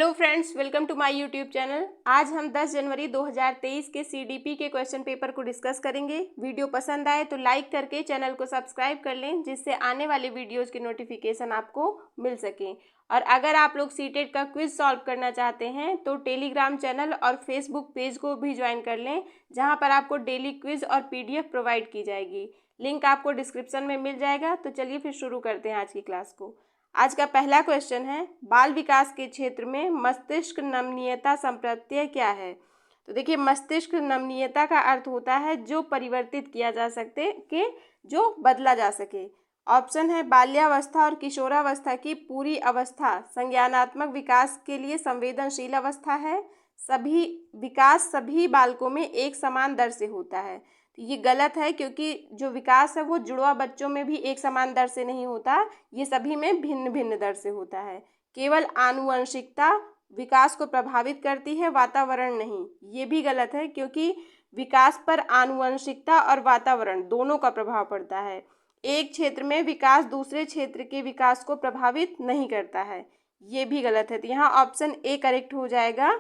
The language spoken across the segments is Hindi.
Hello friends, welcome to my YouTube channel. आज हम 10 जनवरी 2023 के सीडीपी के क्वेश्चन पेपर को डिस्कस करेंगे। वीडियो पसंद आए तो लाइक करके चैनल को सब्सक्राइब कर लें, जिससे आने वाले वीडियोस के नोटिफिकेशन आपको मिल सकें। और अगर आप लोग सीटेट का क्विज सॉल्व करना चाहते हैं तो टेलीग्राम चैनल और फेसबुक पेज को भी ज्वाइन कर लें, जहाँ पर आपको डेली क्विज और PDF प्रोवाइड की जाएगी। लिंक आपको डिस्क्रिप्शन में मिल जाएगा। तो चलिए फिर शुरू करते हैं आज की क्लास को। आज का पहला क्वेश्चन है, बाल विकास के क्षेत्र में मस्तिष्क नमनीयता संप्रत्यय क्या है। तो देखिए, मस्तिष्क नमनीयता का अर्थ होता है जो परिवर्तित किया जा सकते के जो बदला जा सके। ऑप्शन है, बाल्यावस्था और किशोरावस्था की पूरी अवस्था संज्ञानात्मक विकास के लिए संवेदनशील अवस्था है। सभी बालकों में एक समान दर से होता है। तो ये गलत है, क्योंकि जो विकास है वो जुड़वा बच्चों में भी एक समान दर से नहीं होता, ये सभी में भिन्न भिन्न दर से होता है। केवल आनुवंशिकता विकास को प्रभावित करती है, वातावरण नहीं। ये भी गलत है, क्योंकि विकास पर आनुवंशिकता और वातावरण दोनों का प्रभाव पड़ता है। एक क्षेत्र में विकास दूसरे क्षेत्र के विकास को प्रभावित नहीं करता है, ये भी गलत है। तो यहाँ ऑप्शन ए करेक्ट हो जाएगा।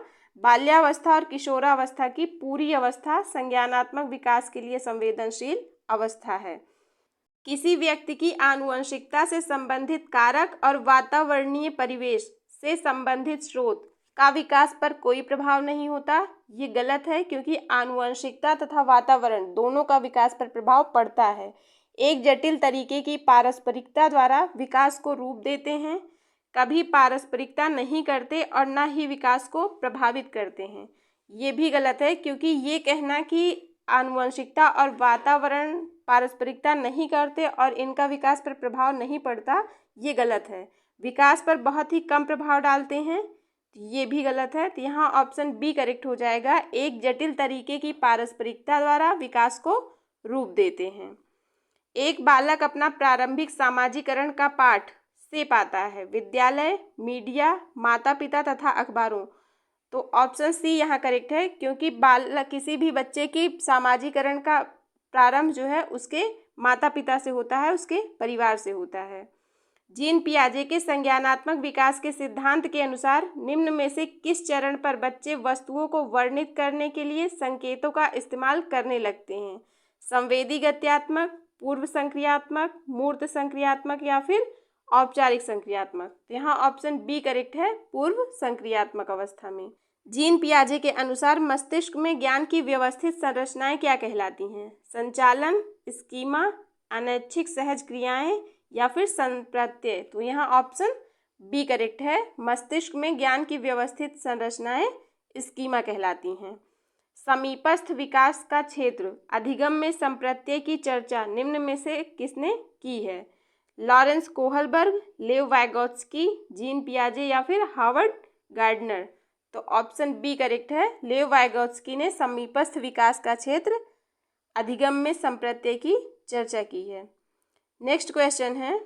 बाल्यावस्था और किशोरावस्था की पूरी अवस्था संज्ञानात्मक विकास के लिए संवेदनशील अवस्था है। किसी व्यक्ति की आनुवंशिकता से संबंधित कारक और वातावरणीय परिवेश से संबंधित स्रोत का विकास पर कोई प्रभाव नहीं होता, ये गलत है, क्योंकि आनुवंशिकता तथा वातावरण दोनों का विकास पर प्रभाव पड़ता है। एक जटिल तरीके की पारस्परिकता द्वारा विकास को रूप देते हैं, कभी पारस्परिकता नहीं करते और न ही विकास को प्रभावित करते हैं। ये भी गलत है, क्योंकि ये कहना कि आनुवंशिकता और वातावरण पारस्परिकता नहीं करते और इनका विकास पर प्रभाव नहीं पड़ता, ये गलत है। विकास पर बहुत ही कम प्रभाव डालते हैं, ये भी गलत है। तो यहाँ ऑप्शन बी करेक्ट हो जाएगा। एक जटिल तरीके की पारस्परिकता द्वारा विकास को रूप देते हैं। एक बालक अपना प्रारंभिक सामाजिकरण का पाठ से पाता है, विद्यालय, मीडिया, माता पिता तथा अखबारों। तो ऑप्शन सी यहाँ करेक्ट है, क्योंकि किसी भी बच्चे की सामाजिकरण का प्रारंभ जो है उसके माता पिता से होता है, उसके परिवार से होता है। जीन पियाजे के संज्ञानात्मक विकास के सिद्धांत के अनुसार निम्न में से किस चरण पर बच्चे वस्तुओं को वर्णित करने के लिए संकेतों का इस्तेमाल करने लगते हैं। संवेदी गत्यात्मक, पूर्व संक्रियात्मक, मूर्त संक्रियात्मक या फिर औपचारिक संक्रियात्मक। तो यहाँ ऑप्शन बी करेक्ट है, पूर्व संक्रियात्मक अवस्था में। जीन पियाजे के अनुसार मस्तिष्क में ज्ञान की व्यवस्थित संरचनाएं क्या कहलाती हैं। संचालन, स्कीमा, अनैच्छिक सहज क्रियाएं या फिर संप्रत्यय। तो यहाँ ऑप्शन बी करेक्ट है, मस्तिष्क में ज्ञान की व्यवस्थित संरचनाएं स्कीमा कहलाती हैं। समीपस्थ विकास का क्षेत्र अधिगम में संप्रत्यय की चर्चा निम्न में से किसने की है। Lawrence Kohlberg, Lev Vygotsky, Jean पियाजे या फिर हार्वर्ड गार्डनर। तो ऑप्शन बी करेक्ट है, लेव वाइगोत्स्की ने समीपस्थ विकास का क्षेत्र अधिगम में संप्रत्यय की चर्चा की है। नेक्स्ट क्वेश्चन है,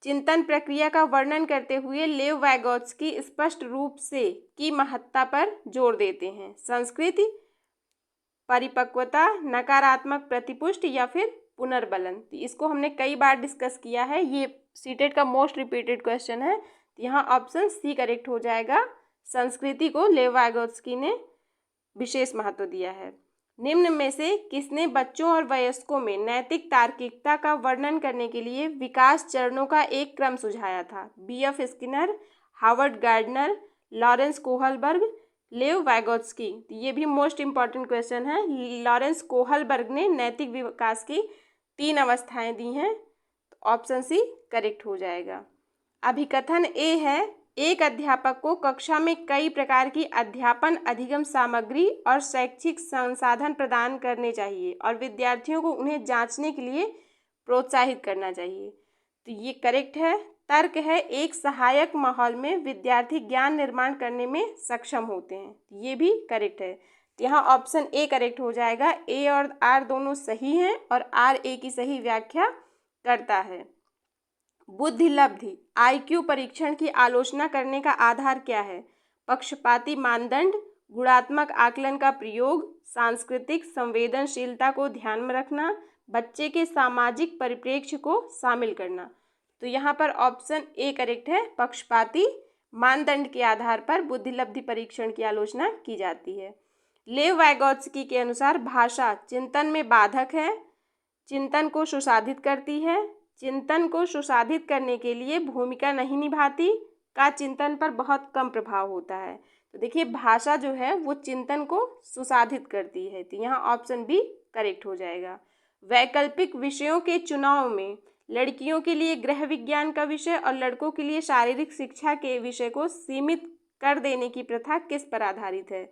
चिंतन प्रक्रिया का वर्णन करते हुए लेव वाइगोत्स्की स्पष्ट रूप से की महत्ता पर जोर देते हैं। संस्कृति, परिपक्वता, नकारात्मक प्रतिपुष्टि या फिर पुनर्बलन। इसको हमने कई बार डिस्कस किया है, ये सीटेट का मोस्ट रिपीटेड क्वेश्चन है। यहाँ ऑप्शन सी करेक्ट हो जाएगा। संस्कृति को लेव वाइगोत्स्की ने विशेष महत्व दिया है। निम्न में से किसने बच्चों और वयस्कों में नैतिक तार्किकता का वर्णन करने के लिए विकास चरणों का एक क्रम सुझाया था। BF Skinner, Harvard gardener, Lawrence Kohlberg, Lev Vygotsky. ये भी मोस्ट इंपॉर्टेंट क्वेश्चन है। लॉरेंस कोहलबर्ग ने नैतिक विकास की 3 अवस्थाएं दी हैं। ऑप्शन सी करेक्ट हो जाएगा। अभिकथन ए है, एक अध्यापक को कक्षा में कई प्रकार की अध्यापन अधिगम सामग्री और शैक्षिक संसाधन प्रदान करने चाहिए और विद्यार्थियों को उन्हें जांचने के लिए प्रोत्साहित करना चाहिए। तो ये करेक्ट है। तर्क है, एक सहायक माहौल में विद्यार्थी ज्ञान निर्माण करने में सक्षम होते हैं। ये भी करेक्ट है। तो यहाँ ऑप्शन ए करेक्ट हो जाएगा। ए और आर दोनों सही हैं और आर ए की सही व्याख्या करता है। बुद्धि लब्धि IQ परीक्षण की आलोचना करने का आधार क्या है। पक्षपाती मानदंड, गुणात्मक आकलन का प्रयोग, सांस्कृतिक संवेदनशीलता को ध्यान में रखना, बच्चे के सामाजिक परिप्रेक्ष्य को शामिल करना। तो यहाँ पर ऑप्शन ए करेक्ट है, पक्षपाती मानदंड के आधार पर बुद्धिलब्धि परीक्षण की आलोचना की जाती है। लेव वाइगोत्स्की के अनुसार भाषा चिंतन में बाधक है, चिंतन को सुसाधित करती है, चिंतन को सुसाधित करने के लिए भूमिका नहीं निभाती, का चिंतन पर बहुत कम प्रभाव होता है। तो देखिए भाषा जो है वो चिंतन को सुसाधित करती है, तो यहाँ ऑप्शन बी करेक्ट हो जाएगा। वैकल्पिक विषयों के चुनाव में लड़कियों के लिए गृह विज्ञान का विषय और लड़कों के लिए शारीरिक शिक्षा के विषय को सीमित कर देने की प्रथा किस पर आधारित है?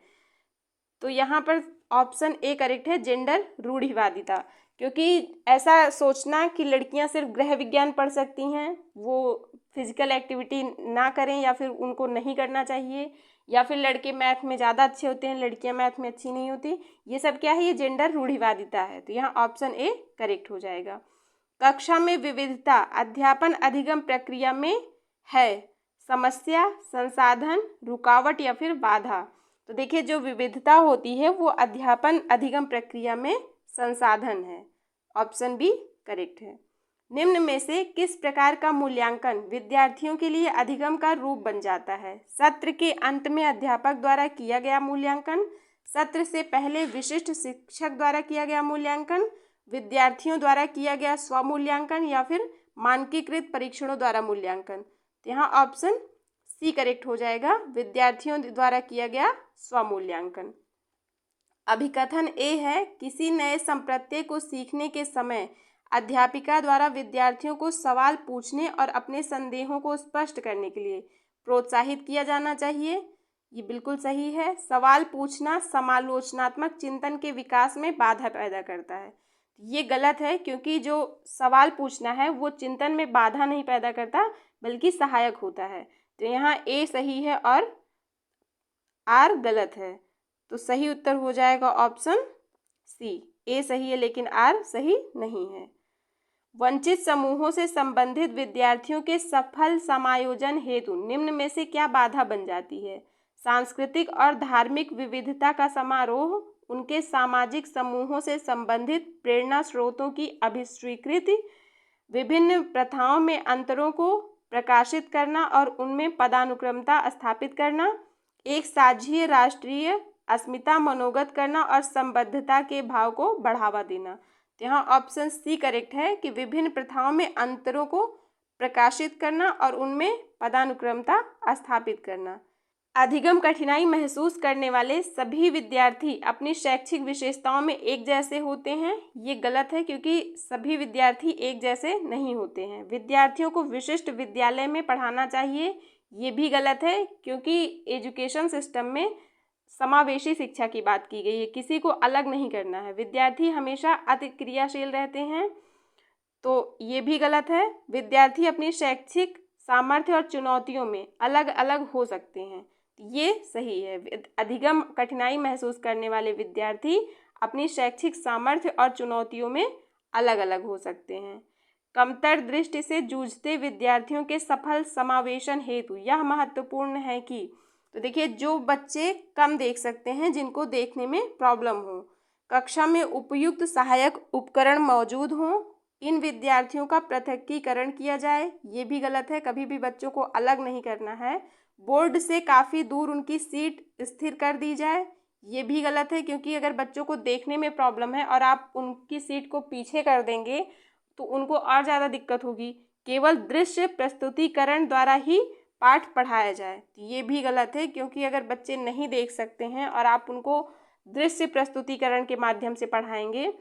तो यहाँ पर ऑप्शन ए करेक्ट है, जेंडर रूढ़िवादिता। क्योंकि ऐसा सोचना कि लड़कियाँ सिर्फ गृह विज्ञान पढ़ सकती हैं, वो फिजिकल एक्टिविटी ना करें या फिर उनको नहीं करना चाहिए, या फिर लड़के मैथ में ज़्यादा अच्छे होते हैं, लड़कियाँ मैथ में अच्छी नहीं होती, ये सब क्या है? ये जेंडर रूढ़िवादिता है। तो यहाँ ऑप्शन ए करेक्ट हो जाएगा। कक्षा में विविधता अध्यापन अधिगम प्रक्रिया में है समस्या, संसाधन, रुकावट या फिर बाधा? तो देखिए जो विविधता होती है वो अध्यापन अधिगम प्रक्रिया में संसाधन है। ऑप्शन बी करेक्ट है। निम्न में से किस प्रकार का मूल्यांकन विद्यार्थियों के लिए अधिगम का रूप बन जाता है? सत्र के अंत में अध्यापक द्वारा किया गया मूल्यांकन, सत्र से पहले विशिष्ट शिक्षक द्वारा किया गया मूल्यांकन, विद्यार्थियों द्वारा किया गया स्वमूल्यांकन या फिर मानकीकृत परीक्षणों द्वारा मूल्यांकन? तो यहाँ ऑप्शन सी करेक्ट हो जाएगा, विद्यार्थियों द्वारा किया गया स्वमूल्यांकन। अभिकथन ए है, किसी नए संप्रत्यय को सीखने के समय अध्यापिका द्वारा विद्यार्थियों को सवाल पूछने और अपने संदेहों को स्पष्ट करने के लिए प्रोत्साहित किया जाना चाहिए। ये बिल्कुल सही है। सवाल पूछना समालोचनात्मक चिंतन के विकास में बाधा पैदा करता है। ये गलत है, क्योंकि जो सवाल पूछना है वो चिंतन में बाधा नहीं पैदा करता बल्कि सहायक होता है। तो यहाँ ए सही है और आर गलत है। तो सही उत्तर हो जाएगा ऑप्शन सी। ए सही है लेकिन आर सही नहीं है। वंचित समूहों से संबंधित विद्यार्थियों के सफल समायोजन हेतु निम्न में से क्या बाधा बन जाती है? सांस्कृतिक और धार्मिक विविधता का समारोह, उनके सामाजिक समूहों से संबंधित प्रेरणा स्रोतों की अभिस्वीकृति, विभिन्न प्रथाओं में अंतरों को प्रकाशित करना और उनमें पदानुक्रमता स्थापित करना, एक साझीय राष्ट्रीय अस्मिता मनोगत करना और संबद्धता के भाव को बढ़ावा देना। तो यहाँ ऑप्शन सी करेक्ट है कि विभिन्न प्रथाओं में अंतरों को प्रकाशित करना और उनमें पदानुक्रमता स्थापित करना। अधिगम कठिनाई महसूस करने वाले सभी विद्यार्थी अपनी शैक्षिक विशेषताओं में एक जैसे होते हैं। ये गलत है, क्योंकि सभी विद्यार्थी एक जैसे नहीं होते हैं। विद्यार्थियों को विशिष्ट विद्यालय में पढ़ाना चाहिए, ये भी गलत है, क्योंकि एजुकेशन सिस्टम में समावेशी शिक्षा की बात की गई है, किसी को अलग नहीं करना है। विद्यार्थी हमेशा अति क्रियाशील रहते हैं, तो ये भी गलत है। विद्यार्थी अपनी शैक्षिक सामर्थ्य और चुनौतियों में अलग अलग हो सकते हैं, ये सही है। अधिगम कठिनाई महसूस करने वाले विद्यार्थी अपनी शैक्षिक सामर्थ्य और चुनौतियों में अलग अलग हो सकते हैं। कमतर दृष्टि से जूझते विद्यार्थियों के सफल समावेशन हेतु यह महत्वपूर्ण है कि, तो देखिए जो बच्चे कम देख सकते हैं, जिनको देखने में प्रॉब्लम हो, कक्षा में उपयुक्त सहायक उपकरण मौजूद हों, इन विद्यार्थियों का पृथकीकरण किया जाए, ये भी गलत है, कभी भी बच्चों को अलग नहीं करना है। बोर्ड से काफ़ी दूर उनकी सीट स्थिर कर दी जाए, ये भी गलत है, क्योंकि अगर बच्चों को देखने में प्रॉब्लम है और आप उनकी सीट को पीछे कर देंगे तो उनको और ज़्यादा दिक्कत होगी। केवल दृश्य प्रस्तुतिकरण द्वारा ही पाठ पढ़ाया जाए, ये भी गलत है, क्योंकि अगर बच्चे नहीं देख सकते हैं और आप उनको दृश्य प्रस्तुतिकरण के माध्यम से पढ़ाएंगे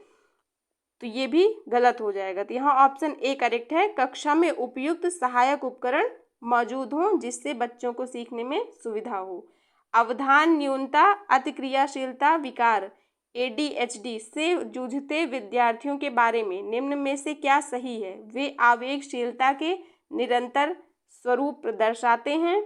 तो ये भी गलत हो जाएगा। तो यहाँ ऑप्शन ए करेक्ट है, कक्षा में उपयुक्त सहायक उपकरण मौजूद हों जिससे बच्चों को सीखने में सुविधा हो। अवधान न्यूनता, अतिक्रियाशीलता विकार ADHD से जूझते विद्यार्थियों के बारे में निम्न में से क्या सही है? वे आवेगशीलता के निरंतर स्वरूप दर्शाते हैं,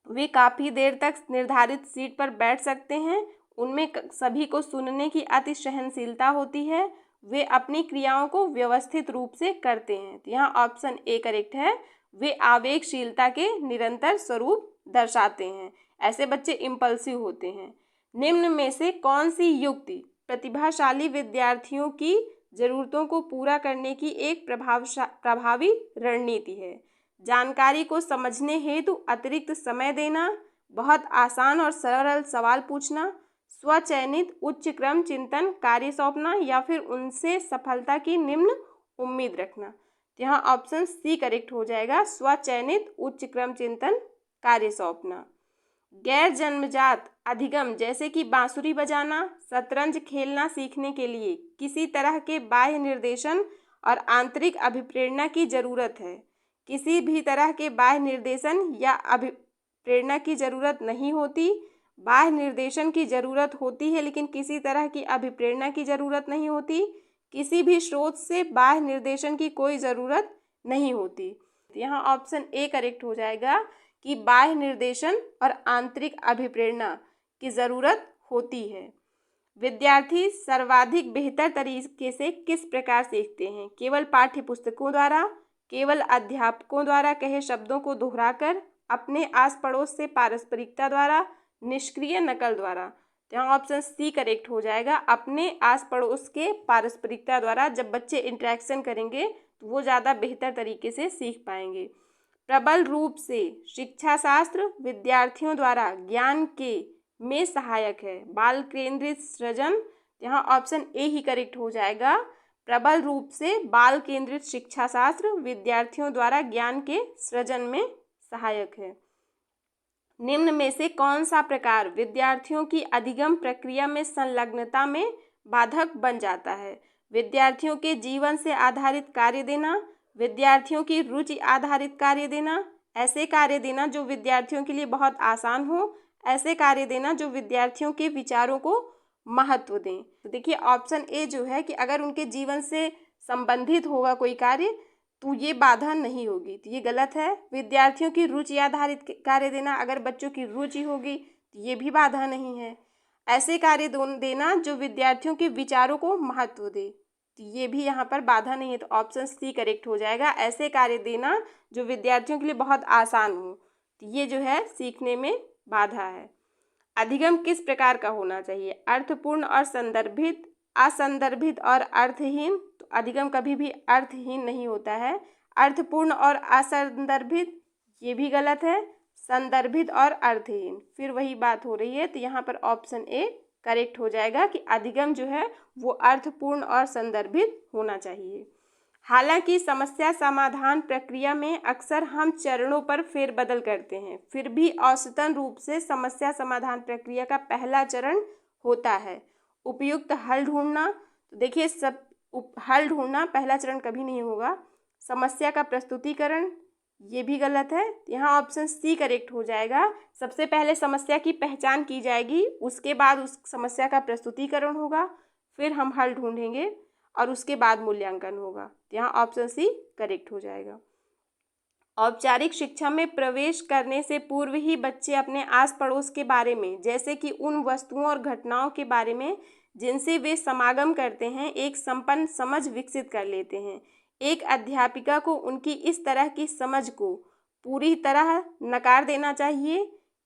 वे काफ़ी देर तक निर्धारित सीट पर बैठ सकते हैं, उनमें सभी को सुनने की अति सहनशीलता होती है, वे अपनी क्रियाओं को व्यवस्थित रूप से करते हैं। तो यहाँ ऑप्शन ए करेक्ट है, वे आवेगशीलता के निरंतर स्वरूप दर्शाते हैं। ऐसे बच्चे इम्पल्सिव होते हैं। निम्न में से कौन सी युक्ति प्रतिभाशाली विद्यार्थियों की ज़रूरतों को पूरा करने की एक प्रभावी रणनीति है? जानकारी को समझने हेतु अतिरिक्त समय देना, बहुत आसान और सरल सवाल पूछना, स्वचयनित उच्च क्रम चिंतन कार्य सौंपना या फिर उनसे सफलता की निम्न उम्मीद रखना। यहाँ ऑप्शन सी करेक्ट हो जाएगा, स्वचयनित उच्च क्रम चिंतन कार्य सौंपना। गैर जन्मजात अधिगम जैसे कि बांसुरी बजाना, शतरंज खेलना सीखने के लिए किसी तरह के बाह्य निर्देशन और आंतरिक अभिप्रेरणा की जरूरत है। किसी भी तरह के बाह्य निर्देशन या अभिप्रेरणा की जरूरत नहीं होती। बाह्य निर्देशन की जरूरत होती है लेकिन किसी तरह की अभिप्रेरणा की जरूरत नहीं होती। किसी भी स्रोत से बाह्य निर्देशन की कोई ज़रूरत नहीं होती। यहाँ ऑप्शन ए करेक्ट हो जाएगा कि बाह्य निर्देशन और आंतरिक अभिप्रेरणा की ज़रूरत होती है। विद्यार्थी सर्वाधिक बेहतर तरीके से किस प्रकार सीखते हैं? केवल पाठ्य पुस्तकों द्वारा, केवल अध्यापकों द्वारा कहे शब्दों को दोहराकर, अपने आस पड़ोस से पारस्परिकता द्वारा, निष्क्रिय नकल द्वारा। तो यहाँ ऑप्शन सी करेक्ट हो जाएगा, अपने आस पड़ोस के पारस्परिकता द्वारा। जब बच्चे इंटरेक्शन करेंगे तो वो ज़्यादा बेहतर तरीके से सीख पाएंगे। प्रबल रूप से शिक्षा शास्त्र विद्यार्थियों द्वारा ज्ञान के में सहायक है। बाल केंद्रित सृजन, यहाँ ऑप्शन ए ही करेक्ट हो जाएगा, प्रबल रूप से बाल केंद्रित शिक्षा शास्त्र विद्यार्थियों द्वारा ज्ञान के सृजन में सहायक है। निम्न में से कौन सा प्रकार विद्यार्थियों की अधिगम प्रक्रिया में संलग्नता में बाधक बन जाता है? विद्यार्थियों के जीवन से आधारित कार्य देना, विद्यार्थियों की रुचि आधारित कार्य देना, ऐसे कार्य देना जो विद्यार्थियों के लिए बहुत आसान हो, ऐसे कार्य देना जो विद्यार्थियों के विचारों को महत्व दें। तो देखिए ऑप्शन ए जो है कि अगर उनके जीवन से संबंधित होगा कोई कार्य तो ये बाधा नहीं होगी, तो ये गलत है। विद्यार्थियों की रुचि आधारित कार्य देना, अगर बच्चों की रुचि होगी तो ये भी बाधा नहीं है। ऐसे कार्य देना जो विद्यार्थियों के विचारों को महत्व दे, तो ये भी यहाँ पर बाधा नहीं है। तो ऑप्शन सी करेक्ट हो जाएगा, ऐसे कार्य देना जो विद्यार्थियों के लिए बहुत आसान हो, तो ये जो है सीखने में बाधा है। अधिगम किस प्रकार का होना चाहिए? अर्थपूर्ण और संदर्भित, असंदर्भित और अर्थहीन। तो अधिगम कभी भी अर्थहीन नहीं होता है। अर्थपूर्ण और असंदर्भित ये भी गलत है। संदर्भित और अर्थहीन फिर वही बात हो रही है। तो यहाँ पर ऑप्शन ए करेक्ट हो जाएगा कि अधिगम जो है वो अर्थपूर्ण और संदर्भित होना चाहिए। हालांकि समस्या समाधान प्रक्रिया में अक्सर हम चरणों पर फेरबदल करते हैं, फिर भी औसतन रूप से समस्या समाधान प्रक्रिया का पहला चरण होता है उपयुक्त हल ढूंढना। तो देखिए सब हल ढूंढना पहला चरण कभी नहीं होगा। समस्या का प्रस्तुतिकरण ये भी गलत है। यहाँ ऑप्शन सी करेक्ट हो जाएगा, सबसे पहले समस्या की पहचान की जाएगी, उसके बाद उस समस्या का प्रस्तुतिकरण होगा, फिर हम हल ढूंढेंगे और उसके बाद मूल्यांकन होगा। यहाँ ऑप्शन सी करेक्ट हो जाएगा। औपचारिक शिक्षा में प्रवेश करने से पूर्व ही बच्चे अपने आस पड़ोस के बारे में, जैसे कि उन वस्तुओं और घटनाओं के बारे में जिनसे वे समागम करते हैं, एक संपन्न समझ विकसित कर लेते हैं। एक अध्यापिका को उनकी इस तरह की समझ को पूरी तरह नकार देना चाहिए,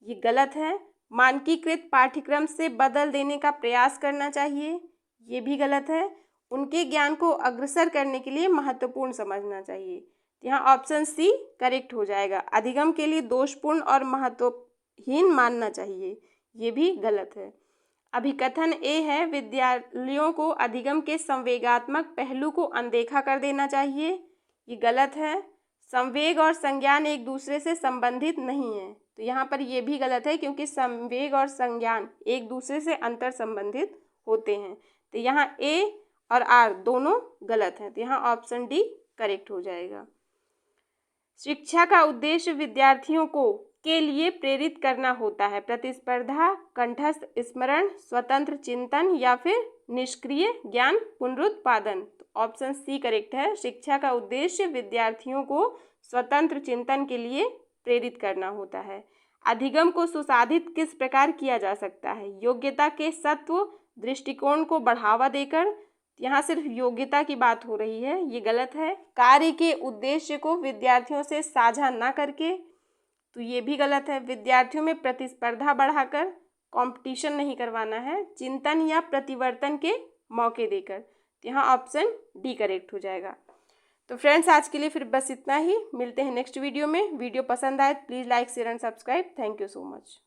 ये गलत है। मानकीकृत पाठ्यक्रम से बदल देने का प्रयास करना चाहिए, ये भी गलत है। उनके ज्ञान को अग्रसर करने के लिए महत्वपूर्ण समझना चाहिए। यहाँ ऑप्शन सी करेक्ट हो जाएगा, अधिगम के लिए दोषपूर्ण और महत्वहीन मानना चाहिए, ये भी गलत है। अभिकथन ए है, विद्यालयों को अधिगम के संवेगात्मक पहलू को अनदेखा कर देना चाहिए, ये गलत है। संवेग और संज्ञान एक दूसरे से संबंधित नहीं है, तो यहाँ पर ये भी गलत है क्योंकि संवेग और संज्ञान एक दूसरे से अंतर संबंधित होते हैं। तो यहाँ ए और आर दोनों गलत हैं, तो यहाँ ऑप्शन डी करेक्ट हो जाएगा। शिक्षा का उद्देश्य विद्यार्थियों को के लिए प्रेरित करना होता है, प्रतिस्पर्धा, कंठस्थ स्मरण, स्वतंत्र चिंतन या फिर निष्क्रिय ज्ञान पुनरुत्पादन। तो ऑप्शन सी करेक्ट है, शिक्षा का उद्देश्य विद्यार्थियों को स्वतंत्र चिंतन के लिए प्रेरित करना होता है। अधिगम को सुसाधित किस प्रकार किया जा सकता है? योग्यता के सत्व दृष्टिकोण को बढ़ावा देकर, यहाँ सिर्फ योग्यता की बात हो रही है, ये गलत है। कार्य के उद्देश्य को विद्यार्थियों से साझा ना करके, तो ये भी गलत है। विद्यार्थियों में प्रतिस्पर्धा बढ़ाकर, कंपटीशन नहीं करवाना है। चिंतन या प्रतिवर्तन के मौके देकर, तो यहाँ ऑप्शन डी करेक्ट हो जाएगा। तो फ्रेंड्स आज के लिए फिर बस इतना ही, मिलते हैं नेक्स्ट वीडियो में। वीडियो पसंद आए please like share and subscribe. Thank you so much.